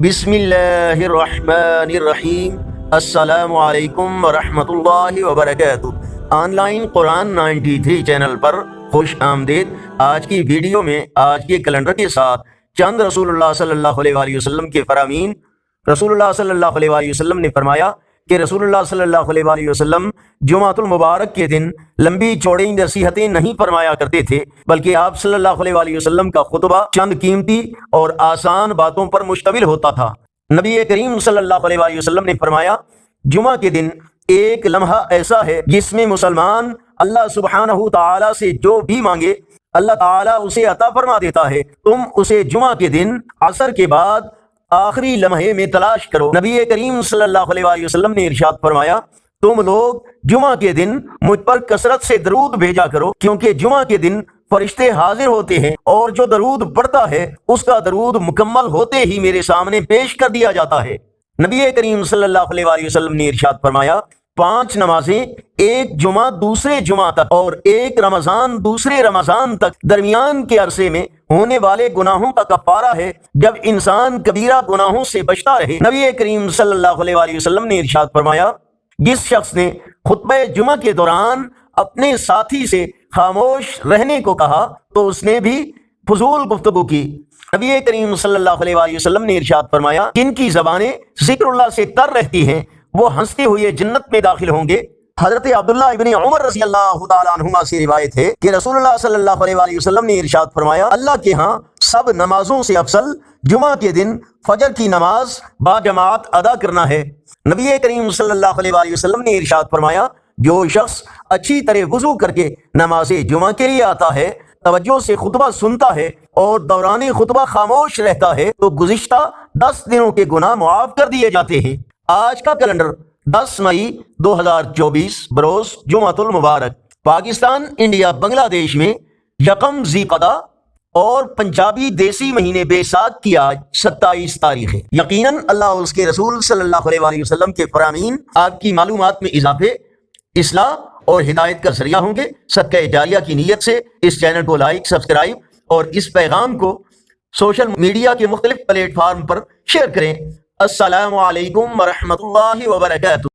بسم اللہ الرحمن الرحیم۔ السلام علیکم ورحمۃ اللہ وبرکاتہ۔ آن لائن قرآن 93 چینل پر خوش آمدید۔ آج کی ویڈیو میں آج کے کیلنڈر کے ساتھ چند رسول اللہ صلی اللہ علیہ وآلہ وسلم کے فرامین۔ رسول اللہ صلی اللہ علیہ وآلہ وسلم نے فرمایا کہ رسول اللہ صلی اللہ علیہ وآلہ وسلم جمعۃ المبارک کے دن لمبی چوڑی نصیحتیں نہیں فرمایا کرتے تھے، بلکہ آپ صلی اللہ علیہ وآلہ وسلم کا خطبہ چند قیمتی اور آسان باتوں پر مشتمل ہوتا تھا۔ نبی کریم صلی اللہ علیہ وآلہ وسلم نے فرمایا، جمعہ کے دن ایک لمحہ ایسا ہے جس میں مسلمان اللہ سبحانہ تعالیٰ سے جو بھی مانگے اللہ تعالیٰ اسے عطا فرما دیتا ہے۔ تم اسے جمعہ کے دن عصر کے بعد آخری لمحے میں تلاش کرو۔ نبی کریم صلی اللہ علیہ وآلہ وسلم نے ارشاد فرمایا، تم لوگ جمعہ کے دن مجھ پر کثرت سے درود بھیجا کرو، کیونکہ جمعہ کے دن فرشتے حاضر ہوتے ہیں اور جو درود پڑھتا ہے اس کا درود مکمل ہوتے ہی میرے سامنے پیش کر دیا جاتا ہے۔ نبی کریم صلی اللہ علیہ وآلہ وسلم نے ارشاد فرمایا، 5 نمازیں ایک جمعہ دوسرے جمعہ تک اور ایک رمضان دوسرے رمضان تک درمیان کے عرصے میں ہونے والے گناہوں کا کفارہ ہے جب انسان کبیرہ گناہوں سے بچتا رہے۔ نبی کریم صلی اللہ علیہ وآلہ وسلم نے ارشاد فرمایا، جس شخص نے خطبہ جمعہ کے دوران اپنے ساتھی سے خاموش رہنے کو کہا تو اس نے بھی فضول گفتگو کی۔ نبی کریم صلی اللہ علیہ وآلہ وسلم نے ارشاد فرمایا، جن کی زبانیں ذکر اللہ سے تر رہتی ہیں وہ ہنستے ہوئے جنت میں داخل ہوں گے۔ حضرت عبداللہ ابن عمر رضی اللہ تعالیٰ عنہما سے روایت ہے کہ رسول اللہ صلی اللہ علیہ وآلہ وسلم نے ارشاد فرمایا، اللہ کے ہاں سب نمازوں سے افضل جمعہ کے دن فجر کی نماز با جماعت ادا کرنا ہے۔ نبی کریم صلی اللہ علیہ وآلہ وسلم نے ارشاد فرمایا، جو شخص اچھی طرح وضو کر کے نماز جمعہ کے لیے آتا ہے، توجہ سے خطبہ سنتا ہے اور دوران خطبہ خاموش رہتا ہے تو گزشتہ 10 دنوں کے گناہ معاف کر دیے جاتے ہیں۔ آج کا کیلنڈر 10 مئی 2024 بروز جمعۃ المبارک۔ پاکستان انڈیا بنگلہ دیش میں یکم ذی قعدہ اور پنجابی دیسی مہینے بیساکھ کی آج 27 تاریخ ہے۔ یقیناً اللہ اور اس کے رسول صلی اللہ علیہ وآلہ وسلم کے فرامین آپ کی معلومات میں اضافے، اصلاح اور ہدایت کا ذریعہ ہوں گے۔ صدقہ جاریہ کی نیت سے اس چینل کو لائک، سبسکرائب اور اس پیغام کو سوشل میڈیا کے مختلف پلیٹ فارم پر شیئر کریں۔ السلام علیکم ورحمۃ اللہ وبرکاتہ۔